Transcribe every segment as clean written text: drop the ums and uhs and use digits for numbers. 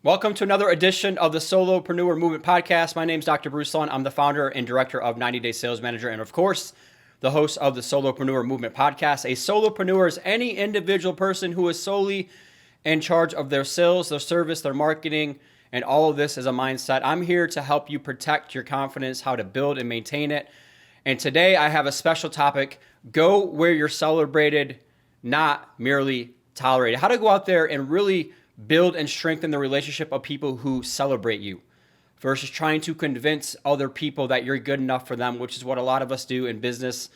Welcome to another edition of the Solopreneur Movement Podcast. My name is Dr. Bruce Lund. I'm the founder and director of 90 Day Sales Manager, and of course, the host of the Solopreneur Movement Podcast. A solopreneur is any individual person who is solely in charge of their sales, their service, their marketing, and all of this is a mindset. I'm here to help you protect your confidence, how to build and maintain it. And today I have a special topic: go where you're celebrated, not merely tolerated. How to go out there and really build and strengthen the relationship of people who celebrate you versus trying to convince other people that you're good enough for them, which is what a lot of us do in business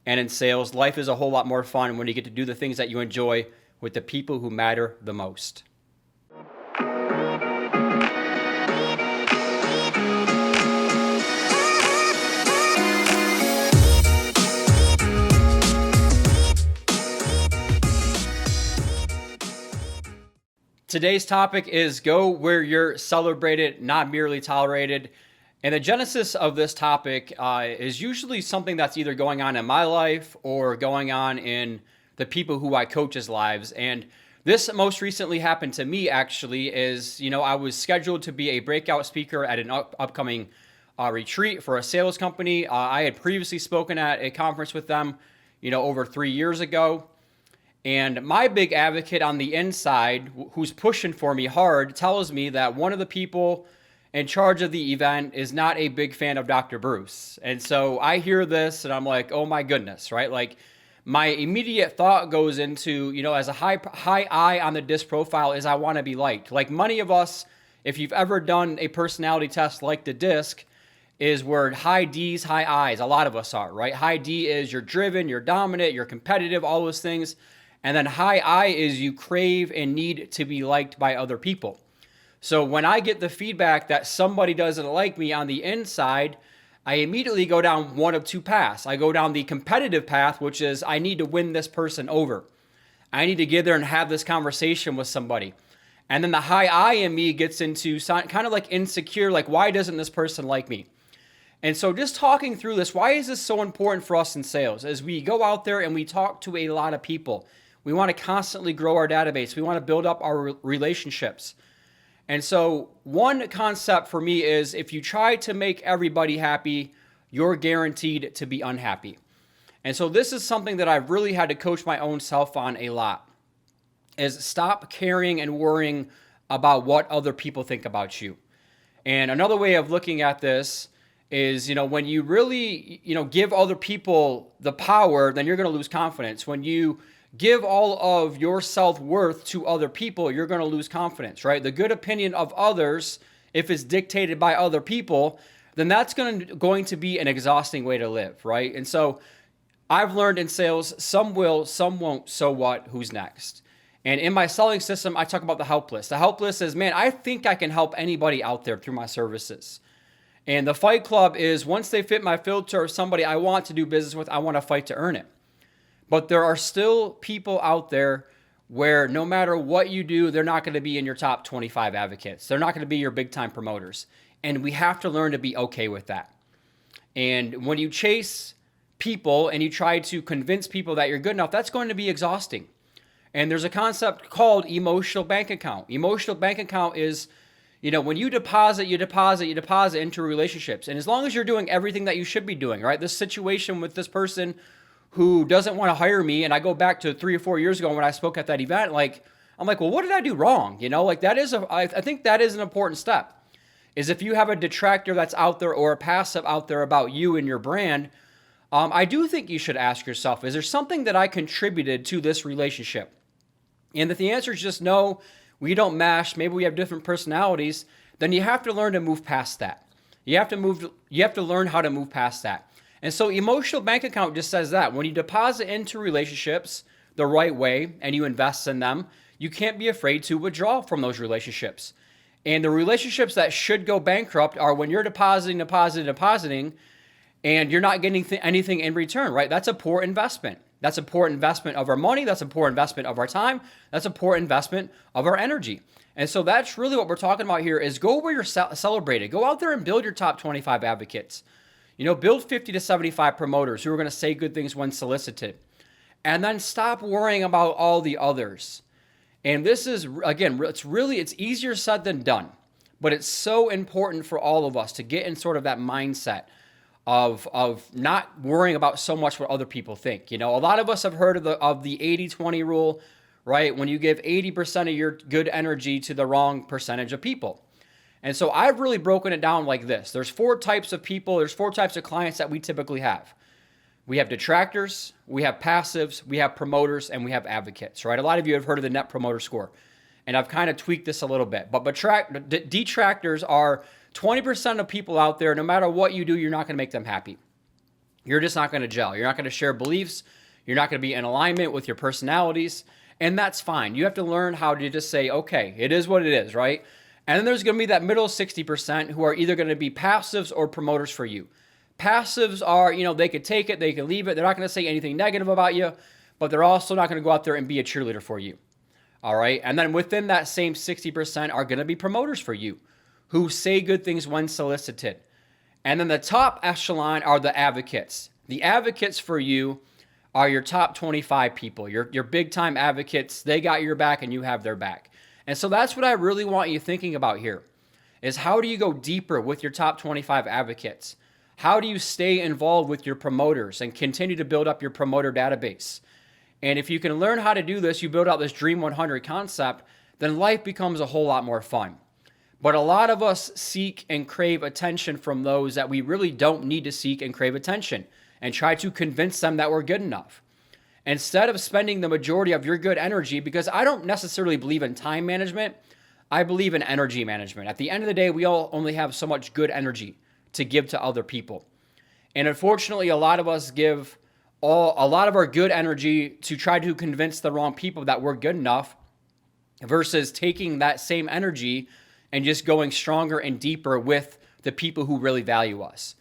and in sales. Life is a whole lot more fun when you get to do the things that you enjoy with the people who matter the most. Today's topic is go where you're celebrated, not merely tolerated. And the genesis of this topic is usually something that's either going on in my life or going on in the people who I coach's lives. And this most recently happened to me actually I was scheduled to be a breakout speaker at an upcoming retreat for a sales company. I had previously spoken at a conference with them, over 3 years ago. And my big advocate on the inside, who's pushing for me hard, tells me that one of the people in charge of the event is not a big fan of Dr. Bruce. And so I hear this and I'm like, oh my goodness, right? Like my immediate thought goes into, as a high I on the DISC profile is I want to be liked. Like many of us, if you've ever done a personality test like the DISC, is where high D's, high I's. A lot of us are, right? High D is you're driven, you're dominant, you're competitive, all those things. And then high I is you crave and need to be liked by other people. So when I get the feedback that somebody doesn't like me on the inside, I immediately go down one of two paths. I go down the competitive path, which is I need to win this person over. I need to get there and have this conversation with somebody. And then the high I in me gets into kind of like insecure, like why doesn't this person like me? And so just talking through this, why is this so important for us in sales? As we go out there and we talk to a lot of people, we want to constantly grow our database. We want to build up our relationships. And so one concept for me is if you try to make everybody happy, you're guaranteed to be unhappy. And so this is something that I've really had to coach my own self on a lot, is stop caring and worrying about what other people think about you. And another way of looking at this is, when you really, give other people the power, then you're going to lose confidence. When you give all of your self-worth to other people, you're going to lose confidence, right? The good opinion of others, if it's dictated by other people, then that's going to be an exhausting way to live, right? And so I've learned in sales, some will, some won't, so what, who's next? And in my selling system, I talk about the help list. The help list is, man, I think I can help anybody out there through my services. And the fight club is once they fit my filter of somebody I want to do business with, I want to fight to earn it. But there are still people out there where no matter what you do, they're not going to be in your top 25 advocates. They're not going to be your big time promoters. And we have to learn to be okay with that. And when you chase people and you try to convince people that you're good enough, that's going to be exhausting. And there's a concept called emotional bank account. Emotional bank account is, when you deposit into relationships. And as long as you're doing everything that you should be doing, right? This situation with this person who doesn't want to hire me, and I go back to 3 or 4 years ago when I spoke at that event, I'm like, well, what did I do wrong? I think that is an important step, is if you have a detractor that's out there or a passive out there about you and your brand, I do think you should ask yourself, is there something that I contributed to this relationship? And if the answer is just no, we don't mesh, maybe we have different personalities, then you have to learn to move past that. You have to learn how to move past that. And so emotional bank account just says that when you deposit into relationships the right way and you invest in them, you can't be afraid to withdraw from those relationships. And the relationships that should go bankrupt are when you're depositing, and you're not getting anything in return, right? That's a poor investment. That's a poor investment of our money. That's a poor investment of our time. That's a poor investment of our energy. And so that's really what we're talking about here is go where you're celebrated. Go out there and build your top 25 advocates. Build 50 to 75 promoters who are going to say good things when solicited. And then stop worrying about all the others. And this is, again, it's easier said than done, but it's so important for all of us to get in sort of that mindset of not worrying about so much what other people think. A lot of us have heard of the 80-20 rule, right? When you give 80% of your good energy to the wrong percentage of people. And so I've really broken it down like this. There's 4 types of people, there's 4 types of clients that we typically have. We have detractors, we have passives, we have promoters, and we have advocates, right? A lot of you have heard of the Net Promoter Score, and I've kind of tweaked this a little bit. But detractors are 20% of people out there. No matter what you do, you're not going to make them happy. You're just not going to gel. You're not going to share beliefs. You're not going to be in alignment with your personalities, and that's fine. You have to learn how to just say, okay, it is what it is, right? And then there's going to be that middle 60% who are either going to be passives or promoters for you. Passives are, they could take it, they can leave it. They're not going to say anything negative about you, but they're also not going to go out there and be a cheerleader for you. All right. And then within that same 60% are going to be promoters for you who say good things when solicited. And then the top echelon are the advocates. The advocates for you are your top 25 people, your big time advocates. They got your back and you have their back. And so that's what I really want you thinking about here is how do you go deeper with your top 25 advocates? How do you stay involved with your promoters and continue to build up your promoter database? And if you can learn how to do this, you build out this Dream 100 concept, then life becomes a whole lot more fun. But a lot of us seek and crave attention from those that we really don't need to seek and crave attention and try to convince them that we're good enough. Instead of spending the majority of your good energy, because I don't necessarily believe in time management, I believe in energy management. At the end of the day, we all only have so much good energy to give to other people. And unfortunately, a lot of us give a lot of our good energy to try to convince the wrong people that we're good enough versus taking that same energy and just going stronger and deeper with the people who really value us.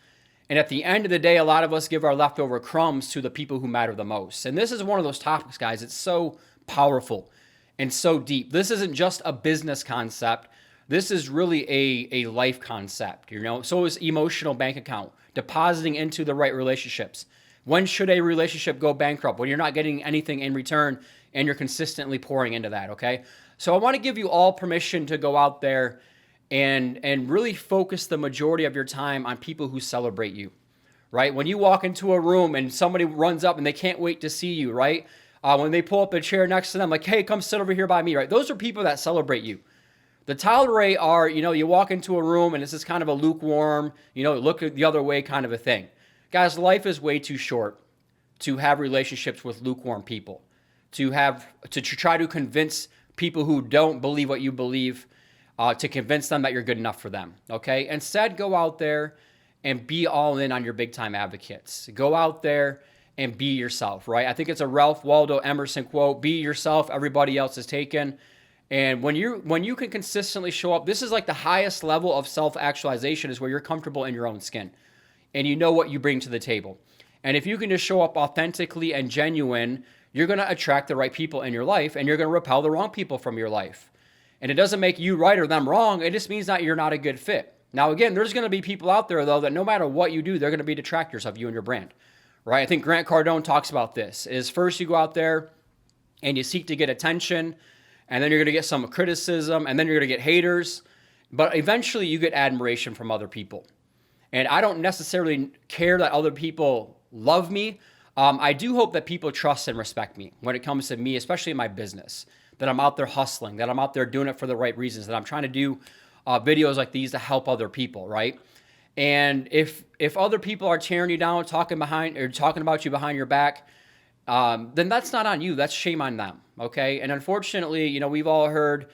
And at the end of the day, a lot of us give our leftover crumbs to the people who matter the most. And this is one of those topics, guys. It's so powerful and so deep. This isn't just a business concept. This is really a life concept, So is emotional bank account, depositing into the right relationships. When should a relationship go bankrupt? When you're not getting anything in return and you're consistently pouring into that, okay? So I want to give you all permission to go out there and really focus the majority of your time on people who celebrate you, right? When you walk into a room and somebody runs up and they can't wait to see you, right? When they pull up a chair next to them, like, hey, come sit over here by me, right? Those are people that celebrate you. The tolerate are, you walk into a room and this is kind of a lukewarm, look the other way kind of a thing. Guys, life is way too short to have relationships with lukewarm people, to try to convince people who don't believe what you believe, to convince them that you're good enough for them, okay? Instead, go out there and be all in on your big time advocates. Go out there and be yourself, right? I think it's a Ralph Waldo Emerson quote, be yourself, everybody else is taken. And when you can consistently show up, this is like the highest level of self-actualization is where you're comfortable in your own skin and you know what you bring to the table. And if you can just show up authentically and genuine, you're going to attract the right people in your life and you're going to repel the wrong people from your life. And it doesn't make you right or them wrong. It just means that you're not a good fit. Now, again, there's going to be people out there, though, that no matter what you do, they're going to be detractors of you and your brand, right? I think Grant Cardone talks about this, is first you go out there and you seek to get attention, and then you're going to get some criticism, and then you're going to get haters, but eventually you get admiration from other people. And I don't necessarily care that other people love me. I do hope that people trust and respect me when it comes to me, especially in my business, that I'm out there hustling, that I'm out there doing it for the right reasons, that I'm trying to do videos like these to help other people, right? And if other people are tearing you down, talking about you behind your back, then that's not on you. That's shame on them, okay? And unfortunately, we've all heard,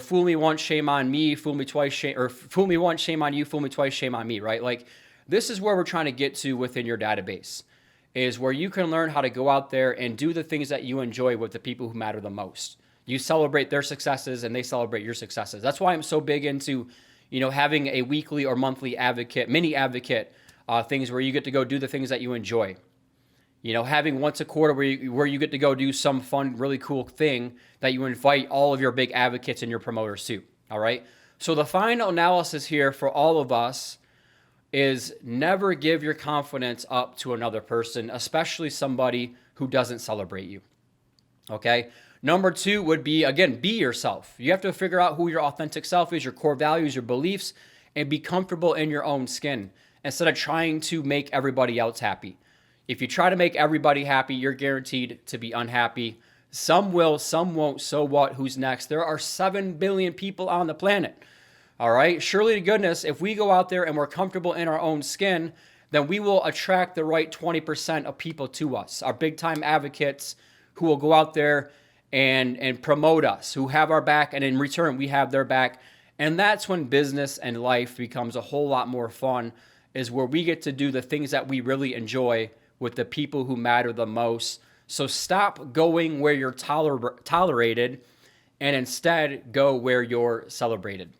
fool me once, shame on me, fool me twice, or fool me once, shame on you, fool me twice, shame on me, right? Like, this is where we're trying to get to within your database, is where you can learn how to go out there and do the things that you enjoy with the people who matter the most. You celebrate their successes and they celebrate your successes. That's why I'm so big into, having a weekly or monthly mini advocate things where you get to go do the things that you enjoy. Having once a quarter where you get to go do some fun, really cool thing that you invite all of your big advocates and your promoters to, all right? So the final analysis here for all of us is never give your confidence up to another person, especially somebody who doesn't celebrate you, okay? Number two would be, again, be yourself. You have to figure out who your authentic self is, your core values, your beliefs, and be comfortable in your own skin instead of trying to make everybody else happy. If you try to make everybody happy, you're guaranteed to be unhappy. Some will, some won't. So what? Who's next? There are 7 billion people on the planet. All right. Surely to goodness, if we go out there and we're comfortable in our own skin, then we will attract the right 20% of people to us, our big time advocates who will go out there and promote us, who have our back, and in return, we have their back. And that's when business and life becomes a whole lot more fun, is where we get to do the things that we really enjoy with the people who matter the most. So stop going where you're tolerated and instead go where you're celebrated.